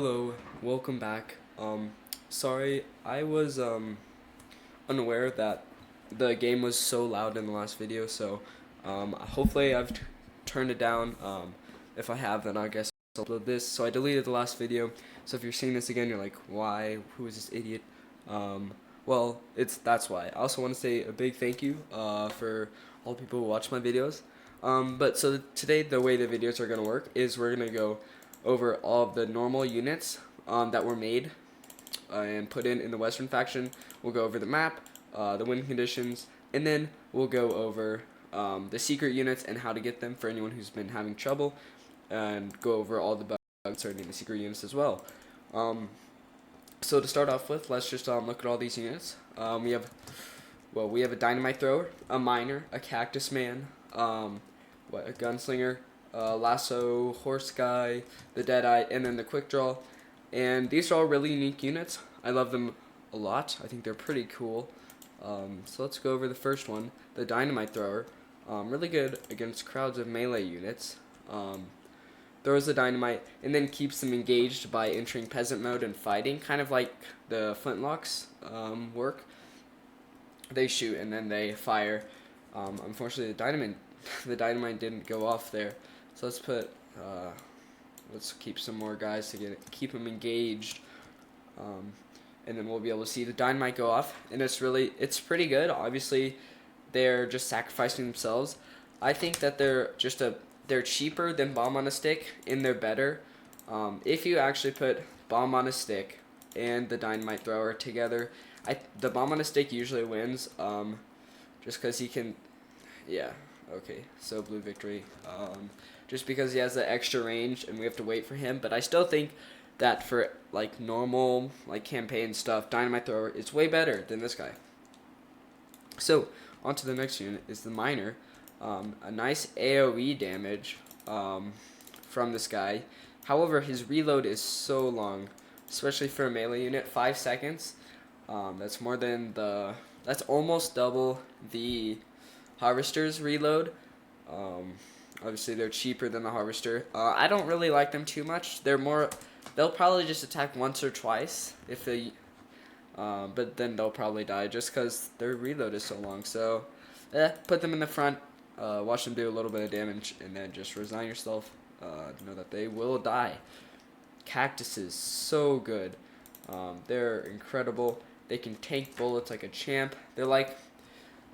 Hello, welcome back. Sorry, I was unaware that the game was so loud in the last video, so hopefully I've turned it down. If I have, then I guess I'll upload this. So I deleted the last video. So if you're seeing this again, you're like, why? Who is this idiot? Um, well, that's why. I also want to say a big thank you for all the people who watch my videos. But today the way the videos are gonna work is we're gonna go over all of the normal units that were made and put in the Western faction. We'll go over the map, the win conditions, and then we'll go over the secret units and how to get them for anyone who's been having trouble, and go over all the bugs concerning the secret units as well. So to start off with, let's just look at all these units. We have a dynamite thrower, a miner, a cactus man, a gunslinger, lasso, horse guy, the deadeye, and then the quick draw. And these are all really unique units. I love them a lot. I think they're pretty cool. So let's go over the first one, the dynamite thrower. Really good against crowds of melee units. Throws the dynamite and then keeps them engaged by entering peasant mode and fighting, kind of like the flintlocks work. They shoot and then they fire. Unfortunately, the dynamite didn't go off there. So let's keep some more guys to keep them engaged, and then we'll be able to see the dynamite go off. And it's pretty good. Obviously, they're just sacrificing themselves. I think that they're cheaper than bomb on a stick, and they're better. If you actually put bomb on a stick and the dynamite thrower together, the bomb on a stick usually wins. Just because he can, yeah. Okay, so blue victory. Just because he has the extra range and we have to wait for him. But I still think that for like normal campaign stuff, dynamite thrower is way better than this guy. So on to the next unit is the miner. A nice AoE damage from this guy. However, his reload is so long, especially for a melee unit, 5 seconds. That's almost double the Harvester's reload. Obviously, they're cheaper than the Harvester. I don't really like them too much. They'll probably just attack once or twice but then they'll probably die just because their reload is so long. So, put them in the front, watch them do a little bit of damage, and then just resign yourself. Know that they will die. Cactuses, so good. They're incredible. They can tank bullets like a champ. They're like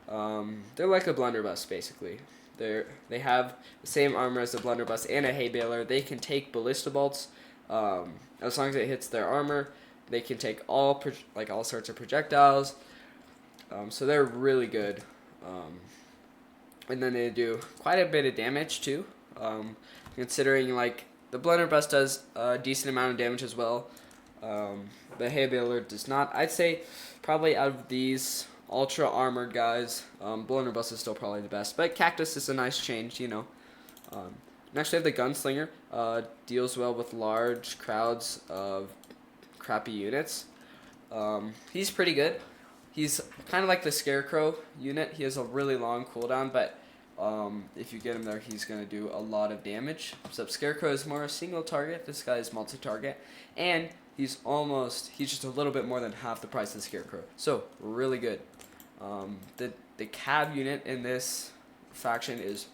a blunderbuss basically. They have the same armor as the blunderbuss and a hay baler. They can take ballista bolts. As long as it hits their armor, they can take all sorts of projectiles. So they're really good. And then they do quite a bit of damage too. Considering like the blunderbuss does a decent amount of damage as well. The hay baler does not. I'd say probably out of these ultra armored guys, blunderbuss is still probably the best, but cactus is a nice change, you know. Next we have the gunslinger. Deals well with large crowds of crappy units. He's pretty good. He's kind of like the scarecrow unit. He has a really long cooldown, but if you get him there, he's going to do a lot of damage. So Scarecrow is more a single target. This guy is multi-target. And he's just a little bit more than half the price of the Scarecrow. So, really good. The cab unit in this faction is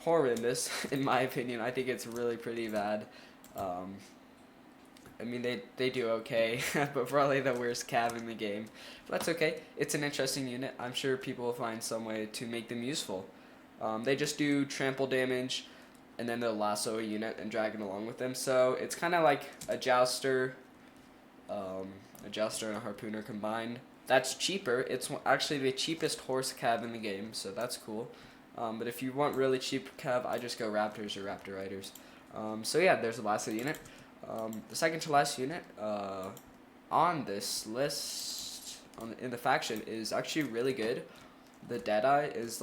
horrendous, in my opinion. I think it's really pretty bad. I mean, they do okay, but probably the worst cab in the game. But that's okay. It's an interesting unit. I'm sure people will find some way to make them useful. They just do trample damage, and then they'll lasso a unit and drag it along with them. So it's kind of like a jouster and a harpooner combined. That's cheaper. It's actually the cheapest horse cab in the game, so that's cool. But if you want really cheap cab, I just go Raptors or Raptor Riders. So yeah, there's the lasso unit. The second to last unit on this list in the faction is actually really good. The Deadeye is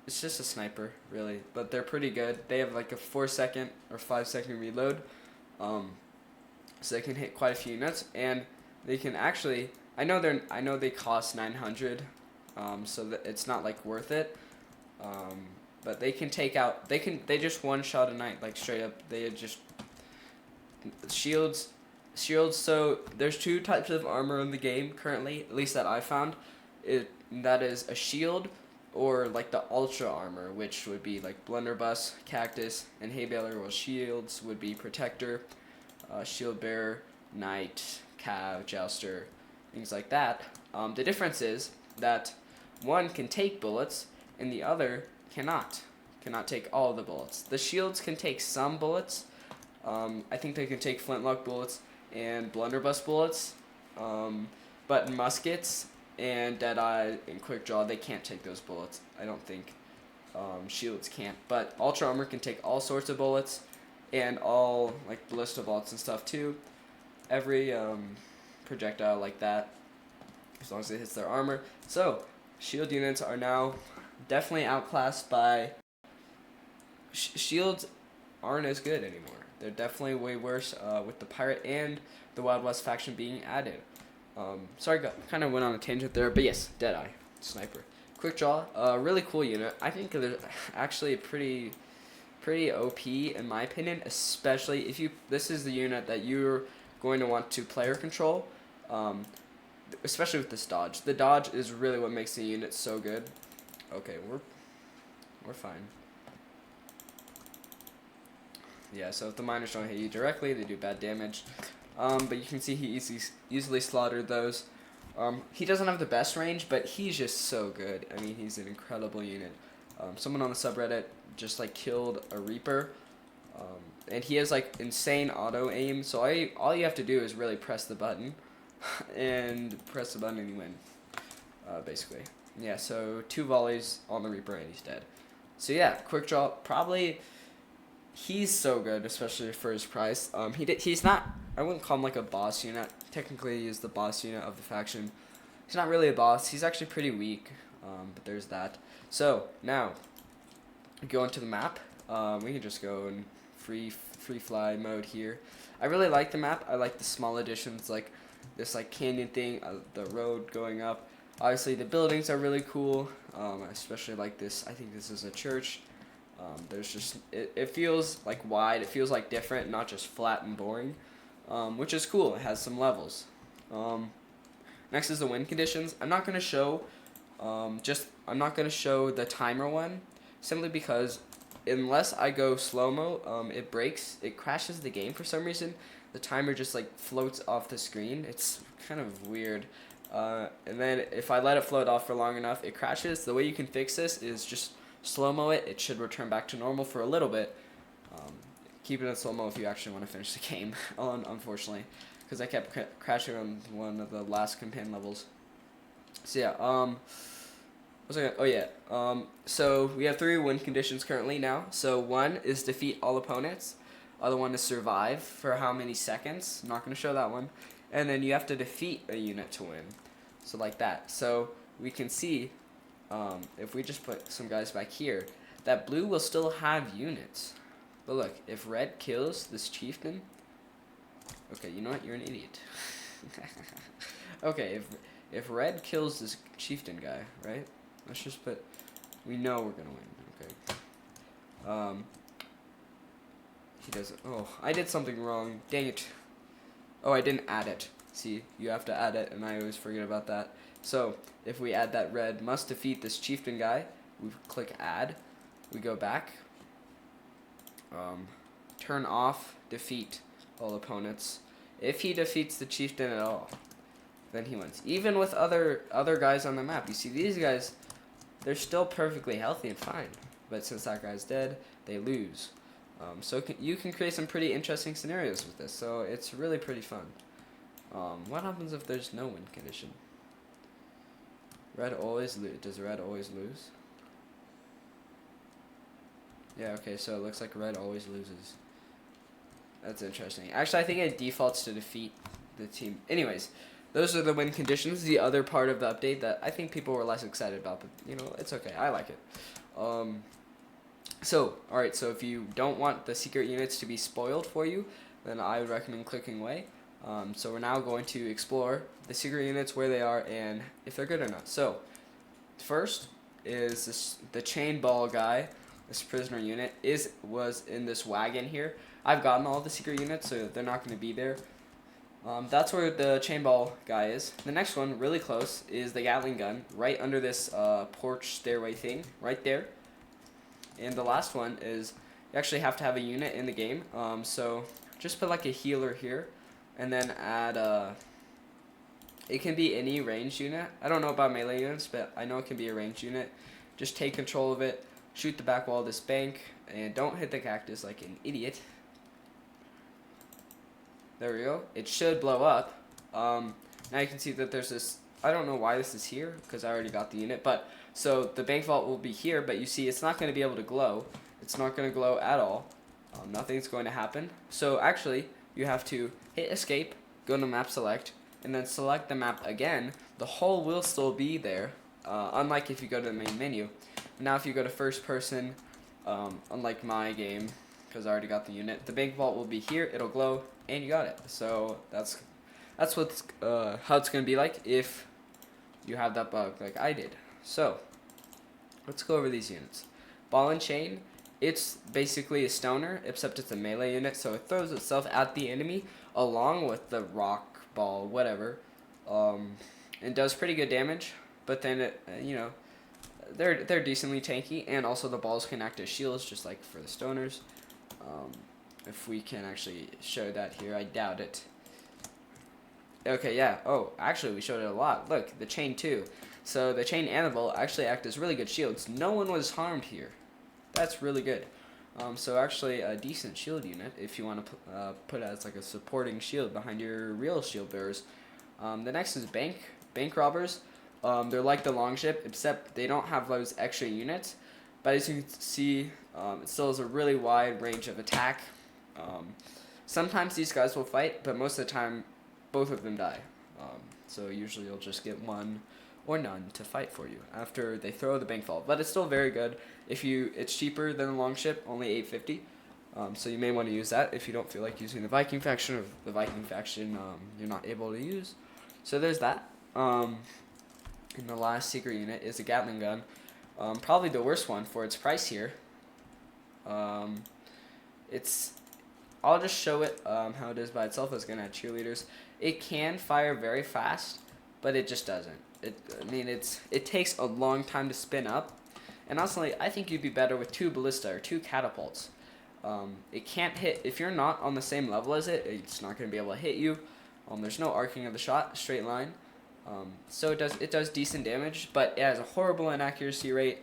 it's just a sniper, really, but they're pretty good. They have like a 4-second or 5-second reload, so they can hit quite a few units, and they can actually. I know they cost 900, so that it's not like worth it. But they can take out. They just one shot a night, like straight up. They just shields Shields. So there's two types of armor in the game currently, at least that I found. That is a shield, or like the ultra armor, which would be like blunderbuss, cactus, and hay baler. While shields would be protector, shield bearer, knight, cav, jouster, things like that. The difference is that one can take bullets and the other cannot take all the bullets. The shields can take some bullets. I think they can take flintlock bullets and blunderbuss bullets, but muskets and Deadeye and Quick Draw, they can't take those bullets. I don't think shields can't. But Ultra Armor can take all sorts of bullets and all like ballista bolts and stuff too. Every projectile like that, as long as it hits their armor. So shield units are now definitely outclassed by shields. Aren't as good anymore. They're definitely way worse with the pirate and the Wild West faction being added. Sorry, kind of went on a tangent there, but yes, Deadeye, sniper, Quick Draw, really cool unit. I think they're actually pretty OP in my opinion, especially if this is the unit that you're going to want to player control, especially with this dodge. The dodge is really what makes the unit so good. Okay, we're fine. Yeah, so if the miners don't hit you directly, they do bad damage. But you can see he easily slaughtered those. He doesn't have the best range, but he's just so good. I mean, he's an incredible unit. Someone on the subreddit just like killed a Reaper, and he has like insane auto aim. So all you have to do is really press the button, and you win. Basically, yeah. So 2 volleys on the Reaper and he's dead. So yeah, Quick Draw probably. He's so good, especially for his price. He's not. I wouldn't call him like a boss unit. Technically, he's the boss unit of the faction. He's not really a boss. He's actually pretty weak. But there's that. So now, go into the map. We can just go in free fly mode here. I really like the map. I like the small additions, like this like canyon thing, the road going up. Obviously, the buildings are really cool. Especially like this. I think this is a church. There's just it feels like wide. It feels like different, not just flat and boring, which is cool. It has some levels. Next is the wind conditions. I'm not gonna show the timer one, simply because unless I go slow mo, it breaks. It crashes the game for some reason. The timer just like floats off the screen. It's kind of weird. And then if I let it float off for long enough, it crashes. The way you can fix this is just slow-mo it. It should return back to normal for a little bit. Keep it in slow-mo if you actually want to finish the game, unfortunately, because I kept crashing on one of the last campaign levels. So yeah, so we have 3 win conditions currently now. So 1 is defeat all opponents. Other one is survive for how many seconds. I'm not going to show that one. And then you have to defeat a unit to win. So like that. So we can see, if we just put some guys back here, that blue will still have units. But look, if red kills this chieftain, okay, you know what? You're an idiot. Okay, if red kills this chieftain guy, right? Let's just put. We know we're gonna win. Okay. He doesn't. Oh, I did something wrong. Dang it. Oh, I didn't add it. See, you have to add it, and I always forget about that. So, if we add that red must defeat this chieftain guy, we click add, we go back, turn off defeat all opponents. If he defeats the chieftain at all, then he wins. Even with other guys on the map, you see these guys, they're still perfectly healthy and fine. But since that guy's dead, they lose. So you can create some pretty interesting scenarios with this. So it's really pretty fun. What happens if there's no win condition? Red always does red always lose? Yeah, okay, so it looks like red always loses. That's interesting. Actually, I think it defaults to defeat the team. Anyways, those are the win conditions. The other part of the update that I think people were less excited about, but, you know, it's okay. I like it. Alright, so if you don't want the secret units to be spoiled for you, then I would recommend clicking away. So we're now going to explore the secret units, where they are, and if they're good or not. So, first is the chain ball guy. This prisoner unit was in this wagon here. I've gotten all the secret units, so they're not going to be there. That's where the chain ball guy is. The next one, really close, is the Gatling gun, right under this porch stairway thing, right there. And the last one is you actually have to have a unit in the game. So just put like a healer here, and then add it can be any ranged unit. I don't know about melee units, but I know it can be a ranged unit. Just take control of it, shoot the back wall of this bank, and don't hit the cactus like an idiot. There we go. It should blow up. Now you can see that there's this, I don't know why this is here, because I already got the unit, but, so the bank vault will be here, but you see it's not going to be able to glow. It's not going to glow at all. Nothing's going to happen. So actually, you have to hit escape, go to map select, and then select the map again. The hole will still be there, unlike if you go to the main menu. Now if you go to first person, unlike my game, because I already got the unit, the bank vault will be here, it'll glow, and you got it. So that's what's how it's gonna be like if you have that bug like I did. So let's go over these units. Ball and chain, it's basically a stoner, except it's a melee unit, so it throws itself at the enemy along with the rock ball, whatever, and does pretty good damage. But then it, they're decently tanky, and also the balls can act as shields, just like for the stoners. If we can actually show that here, I doubt it. Okay, yeah. Oh, actually, we showed it a lot. Look, the chain too. So the chain and the ball actually act as really good shields. No one was harmed here. That's really good. So actually, a decent shield unit if you want to put it as like a supporting shield behind your real shield bearers. The next is bank robbers. They're like the longship, except they don't have those extra units. But as you can see, it still has a really wide range of attack. Sometimes these guys will fight, but most of the time, both of them die. So usually you'll just get one or none to fight for you after they throw the bank vault. But it's still very good. It's cheaper than the longship, only $8.50. So you may want to use that if you don't feel like using the Viking faction, or the Viking faction you're not able to use. So there's that. And the last secret unit is a Gatling gun. Probably the worst one for its price here. I'll just show it how it is by itself. It's gonna have cheerleaders. It can fire very fast, but it just doesn't. It takes a long time to spin up, and honestly, I think you'd be better with 2 ballista or 2 catapults. It can't hit if you're not on the same level as it. It's not gonna be able to hit you. There's no arcing of the shot, straight line. So it does decent damage, but it has a horrible inaccuracy rate.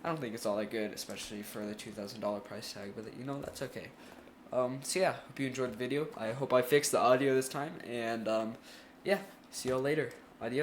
I don't think it's all that good, especially for the $2,000 price tag, but that's okay. So yeah, hope you enjoyed the video. I hope I fixed the audio this time, and yeah, see y'all later. Adios.